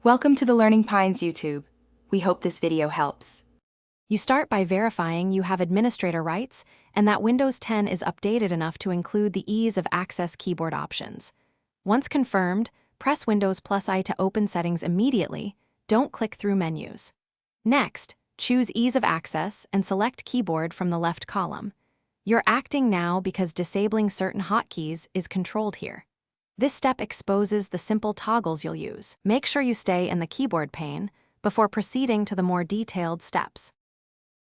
Welcome to the Learning Pines YouTube. We hope this video helps. You start by verifying you have administrator rights and that Windows 10 is updated enough to include the ease of access keyboard options. Once confirmed, press Windows +I to open settings immediately. Don't click through menus. Next, choose Ease of Access and select Keyboard from the left column. You're acting now because disabling certain hotkeys is controlled here. This step exposes the simple toggles you'll use. Make sure you stay in the keyboard pane before proceeding to the more detailed steps.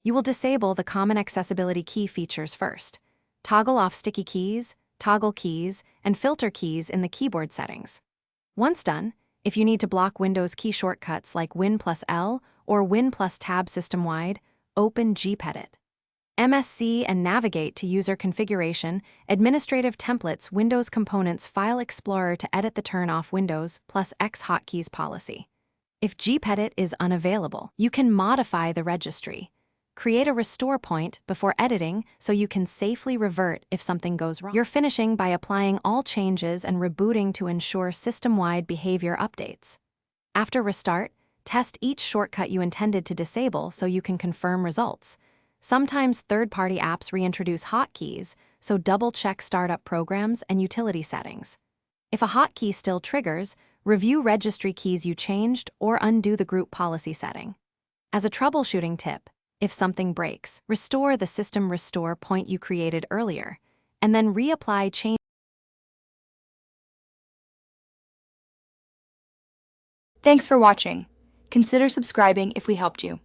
You will disable the common accessibility key features first. Toggle off sticky keys, toggle keys, and filter keys in the keyboard settings. Once done, if you need to block Windows key shortcuts like Win+L or Win+Tab system-wide, open gpedit. MSC and navigate to User Configuration, Administrative Templates, Windows Components File Explorer to edit the Turn Off Windows +X hotkeys policy. If gpedit is unavailable, you can modify the registry. Create a restore point before editing so you can safely revert if something goes wrong. You're finishing by applying all changes and rebooting to ensure system-wide behavior updates. After restart, test each shortcut you intended to disable so you can confirm results. Sometimes third-party apps reintroduce hotkeys, so double-check startup programs and utility settings. If a hotkey still triggers, review registry keys you changed or undo the group policy setting. As a troubleshooting tip, if something breaks, restore the system restore point you created earlier, and then reapply change. Thanks for watching. Consider subscribing if we helped you.